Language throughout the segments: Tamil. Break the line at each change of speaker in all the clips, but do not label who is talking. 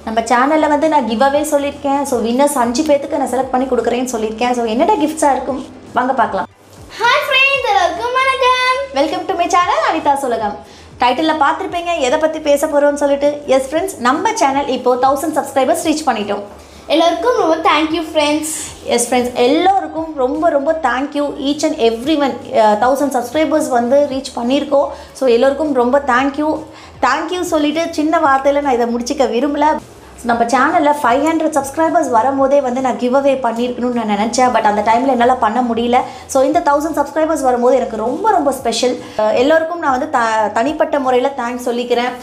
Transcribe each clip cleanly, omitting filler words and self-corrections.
நம்ம சேனலில் வந்து நான் கிவ் அவே சொல்லியிருக்கேன். ஸோ வின்னர்ஸ் 5 பேருக்கு நான் செலக்ட் பண்ணி கொடுக்குறேன்னு சொல்லியிருக்கேன். ஸோ என்னடா கிஃப்ட்ஸாக இருக்கும் வாங்க பார்க்கலாம்.
ஹாய் ஃப்ரெண்ட்ஸ், எல்லாருக்கும் வணக்கம்.
Welcome to my channel Anitha's உலகம். டைட்டிலில் பார்த்துருப்பீங்க எதை பற்றி பேச போகிறோம்னு சொல்லிட்டு. எஸ் ஃப்ரெண்ட்ஸ், நம்ம சேனல் இப்போது 1000 சப்ஸ்கிரைபர்ஸ் ரீச் பண்ணிட்டோம்.
எல்லாருக்கும் ரொம்ப தேங்க்யூ ஃப்ரெண்ட்ஸ்.
எஸ் ஃப்ரெண்ட்ஸ், எல்லோருக்கும் ரொம்ப ரொம்ப thank you. Each and every one 1000 subscribers வந்து ரீச் பண்ணியிருக்கோம். ஸோ எல்லோருக்கும் ரொம்ப தேங்க்யூ சொல்லிவிட்டு சின்ன வார்த்தையில் நான் இதை முடிச்சிக்க விரும்பலை. நம்ம சேனலில் 500 சப்ஸ்கிரைபர்ஸ் வரும்போதே வந்து நான் கிவ் அவே பண்ணியிருக்கணும்னு நான் நினச்சேன். பட் அந்த டைமில் என்னால் பண்ண முடியல. ஸோ இந்த 1000 சப்ஸ்கிரைபர்ஸ் வரும்போது எனக்கு ரொம்ப ரொம்ப ஸ்பெஷல். எல்லோருக்கும் நான் வந்து தனிப்பட்ட முறையில் தேங்க்ஸ் சொல்லிக்கிறேன்.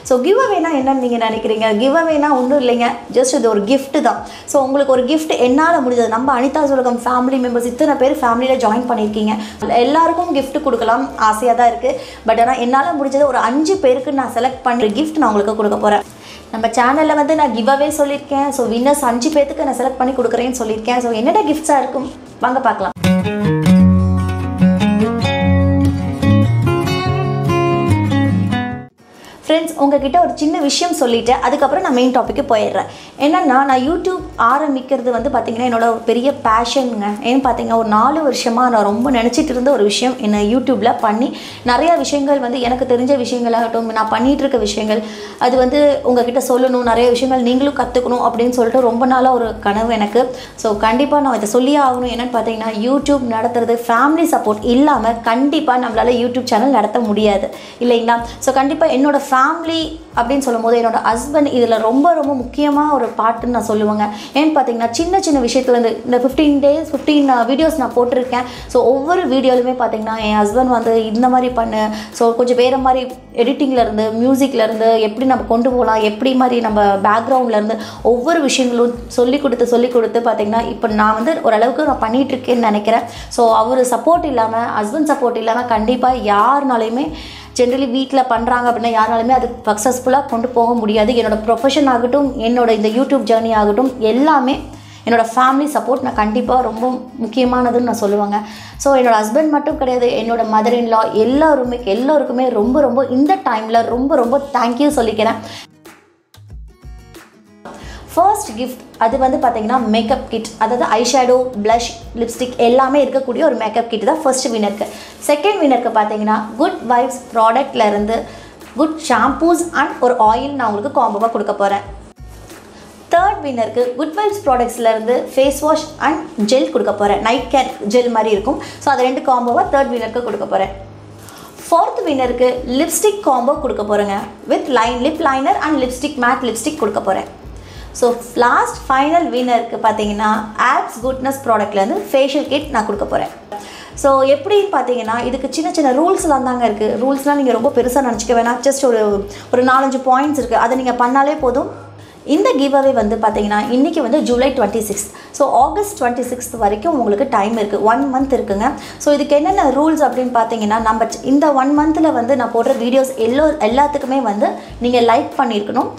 ஸோ கிவ் அவேனா என்னன்னு நீங்கள் நினைக்கிறீங்க? கிவ் அவேனா ஒன்றும் இல்லைங்க, ஜஸ்ட் இது ஒரு கிஃப்ட்டு தான். ஸோ உங்களுக்கு ஒரு கிஃப்ட் என்னால் முடிஞ்சது. நம்ம அனிதாஸ் உலகம் ஃபேமிலி மெம்பர்ஸ் இத்தனை பேர் ஃபேமிலியில் ஜாயின் பண்ணியிருக்கீங்க. எல்லாருக்கும் கிஃப்ட் கொடுக்கலாம் ஆசையாக தான் இருக்குது. பட் ஆனால் என்னால் முடிஞ்சது ஒரு 5 பேருக்கு நான் செலக்ட் பண்ணுற கிஃப்ட் நான் உங்களுக்கு கொடுக்க போகிறேன். நம்ம சேனலில் வந்து நான் கிவ் அவே சொல்லியிருக்கேன். ஸோ வின்னர்ஸ் 5 பேருக்கு நான் செலக்ட் பண்ணி கொடுக்குறேன்னு சொல்லியிருக்கேன். ஸோ என்னடா கிஃப்ட்ஸாக இருக்கும் வாங்க பார்க்கலாம். ஃப்ரெண்ட்ஸ், உங்ககிட்ட ஒரு சின்ன விஷயம் சொல்லிவிட்டு அதுக்கப்புறம் நான் மெயின் டாப்பிக்கு போயிடுறேன். என்னென்னா, நான் யூடியூப் ஆரம்பிக்கிறது வந்து பார்த்திங்கன்னா என்னோட ஒரு பெரிய பேஷனுங்க. ஏன்னு பார்த்தீங்கன்னா ஒரு 4 வருஷமாக நான் ரொம்ப நினச்சிட்டு இருந்த ஒரு விஷயம் என்னை யூடியூப்பில் பண்ணி நிறையா விஷயங்கள் வந்து எனக்கு தெரிஞ்ச விஷயங்களாகட்டும், நான் பண்ணிகிட்ருக்க விஷயங்கள் அது வந்து உங்ககிட்ட சொல்லணும், நிறைய விஷயங்கள் நீங்களும் கற்றுக்கணும் அப்படின்னு சொல்லிட்டு ரொம்ப நாளாக ஒரு கனவு எனக்கு. ஸோ கண்டிப்பாக நான் இதை சொல்லியே ஆகணும். என்னென்னு பார்த்தீங்கன்னா, யூடியூப் நடத்துறது ஃபேமிலி சப்போர்ட் இல்லாமல் கண்டிப்பாக நம்மளால் யூடியூப் சேனல் நடத்த முடியாது இல்லைங்களா? ஸோ கண்டிப்பாக என்னோடய ஃபேமிலி அப்படின்னு சொல்லும் போது என்னோடய ஹஸ்பண்ட் இதில் ரொம்ப ரொம்ப முக்கியமாக ஒரு பார்ட்டுன்னு நான் சொல்லுவேங்க. ஏன்னு பார்த்தீங்கன்னா, சின்ன சின்ன விஷயத்துலேருந்து இந்த 15 வீடியோஸ் நான் போட்டிருக்கேன். ஸோ ஒவ்வொரு வீடியோலுமே பார்த்தீங்கன்னா என் ஹஸ்பண்ட் வந்து இந்த மாதிரி பண்ணு, ஸோ கொஞ்சம் வேறு மாதிரி எடிட்டிங்லேருந்து மியூசிக்லேருந்து எப்படி நம்ம கொண்டு போகலாம், எப்படி மாதிரி நம்ம பேக்ரவுண்ட்லேருந்து ஒவ்வொரு விஷயங்களும் சொல்லி கொடுத்து பார்த்திங்கன்னா இப்போ நான் வந்து ஓரளவுக்கு நான் பண்ணிகிட்ருக்கேன்னு நினைக்கிறேன். ஸோ அவர் சப்போர்ட் இல்லாமல், ஹஸ்பண்ட் சப்போர்ட் இல்லாமல் கண்டிப்பாக யாருனாலையுமே ஜென்ரலி வீட்டில் பண்ணுறாங்க அப்படின்னா யாராலுமே அது சக்ஸஸ்ஃபுல்லாக கொண்டு போக முடியாது. என்னோடய ப்ரொஃபஷன் ஆகட்டும், என்னோட இந்த யூடியூப் ஜேர்னி ஆகட்டும், எல்லாமே என்னோடய ஃபேமிலி சப்போர்ட் நான் கண்டிப்பாக ரொம்ப முக்கியமானதுன்னு நான் சொல்லுவாங்க. ஸோ என்னோடய ஹஸ்பண்ட் மட்டும் கிடையாது, என்னோடய மதர் இன் லா எல்லோருக்குமே ரொம்ப இந்த டைமில் ரொம்ப தேங்க்யூ சொல்லிக்கிறேன். ஃபர்ஸ்ட் கிஃப்ட் அது வந்து பார்த்திங்கன்னா மேக்கப் கிட், அதாவது ஐஷேடோ, ப்ளஷ், லிப்ஸ்டிக் எல்லாமே இருக்கக்கூடிய ஒரு மேக்கப் கிட் தான் ஃபர்ஸ்ட் வினருக்கு. செகண்ட் வினருக்கு பார்த்தீங்கன்னா குட் வைப்ஸ் ப்ராடக்ட்லேருந்து குட் ஷாம்பூஸ் அண்ட் ஒரு ஆயில் நான் உங்களுக்கு காம்போவாக கொடுக்க போகிறேன். தேர்ட் வினருக்கு குட் வைப்ஸ் ப்ராடக்ட்ஸ்லேருந்து ஃபேஸ் வாஷ் அண்ட் ஜெல் கொடுக்க போகிறேன். நைட் கேர் ஜெல் மாதிரி இருக்கும். ஸோ அது 2 காம்போவாக தேர்ட் வினருக்கு கொடுக்க போகிறேன். ஃபோர்த் வினருக்கு லிப்ஸ்டிக் காம்போ கொடுக்க போகிறேங்க. With lip liner and lipstick mat lipstick கொடுக்க போகிறேன். ஸோ லாஸ்ட் ஃபைனல் வினருக்கு பார்த்தீங்கன்னா ஆப்ஸ் குட்னஸ் ப்ராடக்ட்லேருந்து ஃபேஷியல் கிட் நான் கொடுக்க போகிறேன். ஸோ எப்படின்னு பார்த்தீங்கன்னா இதுக்கு சின்ன ரூல்ஸ்லாம் தாங்க இருக்குது. ரூல்ஸ்லாம் நீங்கள் ரொம்ப பெருசாக நினச்சிக்க வேணாம். ஜஸ்ட் ஒரு 4-5 பாயிண்ட்ஸ் இருக்குது. அதை நீங்கள் பண்ணாலே போதும். இந்த கிவ் அவே வந்து பார்த்தீங்கன்னா இன்றைக்கி வந்து ஜூலை 26. ஸோ ஆகஸ்ட் 26 வரைக்கும் உங்களுக்கு டைம் இருக்குது. 1 மந்த் இருக்குங்க. ஸோ இதுக்கு என்னென்ன ரூல்ஸ் அப்படின்னு பார்த்தீங்கன்னா, நம்ம இந்த 1 மந்தில் வந்து நான் போடுற வீடியோஸ் எல்லாத்துக்குமே வந்து நீங்கள் லைக் பண்ணியிருக்கணும்.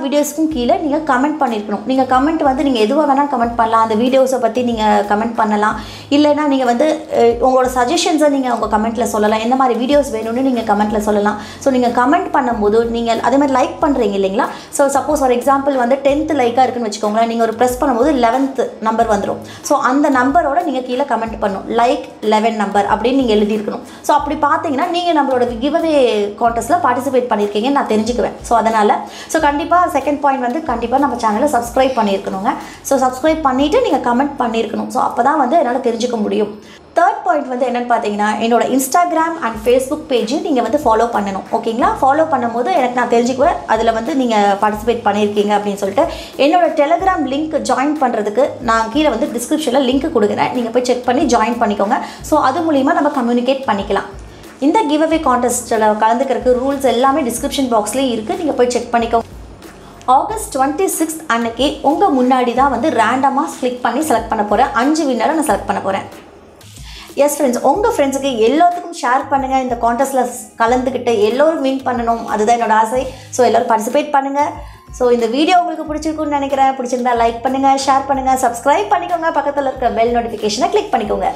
வீடியோஸ்க்கும் கீழே நீங்கள் கமெண்ட் பண்ணியிருக்கணும். நீங்கள் கமெண்ட் வந்து நீங்கள் எதுவாக வேணால் கமெண்ட் பண்ணலாம். அந்த வீடியோஸை பற்றி நீங்கள் கமெண்ட் பண்ணலாம். இல்லைனா நீங்கள் வந்து உங்களோட சஜஷன்ஸை நீங்கள் உங்கள் கமெண்ட்டில் சொல்லலாம். எந்த மாதிரி வீடியோஸ் வேணும்னு நீங்கள் கமெண்ட்டில் சொல்லலாம். ஸோ நீங்கள் கமெண்ட் பண்ணும்போது நீங்கள் அதே மாதிரி லைக் பண்ணுறீங்க இல்லைங்களா? ஸோ சப்போஸ் ஃபார் எக்ஸாம்பிள் வந்து 10th லைக்காக இருக்குன்னு வச்சுக்கோங்களேன். நீங்கள் ஒரு ப்ரெஸ் பண்ணும்போது 11th நம்பர் வந்துடும். ஸோ அந்த நம்பரோட நீங்கள் கீழே கமெண்ட் பண்ணணும். லைக் 11 நம்பர் அப்படின்னு நீங்கள் எழுதியிருக்கணும். ஸோ அப்படி பார்த்தீங்கன்னா நீங்கள் நம்மளோட கிவ் அவே கான்டெஸ்ட்டில் பார்ட்டிசிபேட் பண்ணியிருக்கீங்கன்னு நான் தெரிஞ்சுக்குவேன். ஸோ அதனால் கண்டிப்பாக செகண்ட் பாயிண்ட் வந்து கண்டிப்பாக நம்ம சேனலை சப்ஸ்கிரைப் பண்ணியிருக்கணுங்க. ஸோ சப்ஸ்கிரைப் பண்ணிவிட்டு நீங்கள் கமெண்ட் பண்ணியிருக்கணும். ஸோ அப்போ தான் வந்து என்னால் தெரிஞ்சுக்க முடியும். தேர்ட் பாயிண்ட் வந்து என்னென்னு பார்த்தீங்கன்னா, என்னோட இன்ஸ்டாகிராம் அண்ட் ஃபேஸ்புக் பேஜையும் நீங்கள் வந்து ஃபாலோ பண்ணணும். ஓகேங்களா? ஃபாலோ பண்ணும்போது எனக்கு நான் தெரிஞ்சுக்குவேன் அதில் வந்து நீங்கள் பார்ட்டிசிபேட் பண்ணியிருக்கீங்க அப்படின்னு சொல்லிட்டு. என்னோட டெலிகிராம் லிங்க் ஜாயின் பண்ணுறதுக்கு நான் கீழே வந்து டிஸ்கிரிப்ஷனில் லிங்க் கொடுக்குறேன். நீங்கள் போய் செக் பண்ணி ஜாயின் பண்ணிக்கோங்க. ஸோ அது மூலிமா நம்ம கம்யூனிகேட் பண்ணிக்கலாம். இந்த கிவ் அவே கான்டெஸ்ட்டில் கலந்துக்கிறதுக்கு ரூல்ஸ் எல்லாமே டிஸ்கிரிப்ஷன் பாக்ஸ்லேயே இருக்குது. நீங்கள் போய் செக் பண்ணிக்கோங்க. ஆகஸ்ட் 26 அன்னைக்கு உங்கள் முன்னாடி தான் வந்து ரேண்டமாக கிளிக் பண்ணி செலக்ட் பண்ண போகிறேன். 5 வின்னரை நான் செலக்ட் பண்ண போகிறேன். எஸ் ஃப்ரெண்ட்ஸ், உங்கள் ஃப்ரெண்ட்ஸுக்கு எல்லாத்துக்கும் ஷேர் பண்ணுங்கள். இந்த கான்டெஸ்ட்டில் கலந்துக்கிட்டு எல்லோரும் வின் பண்ணணும், அதுதான் என்னோட ஆசை. ஸோ எல்லோரும் பார்ட்டிசிபேட் பண்ணுங்கள். ஸோ இந்த வீடியோ உங்களுக்கு பிடிச்சிருக்குன்னு நினைக்கிறேன். பிடிச்சிருந்தா லைக் பண்ணுங்கள், ஷேர் பண்ணுங்கள், சப்ஸ்கிரைப் பண்ணிக்கோங்க. பக்கத்தில் இருக்க பெல் நோட்டிஃபிகேஷனை கிளிக் பண்ணிக்கோங்க.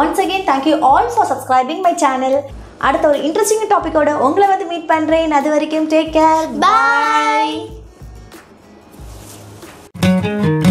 Once again, thank you all for subscribing my channel. அடுத்த ஒரு இன்ட்ரெஸ்டிங் டாபிக்கோட உங்களை வந்து மீட் பண்ணுறேன். அது வரைக்கும் டேக் கேர்.
Bye.
பண்ணுங்கள்.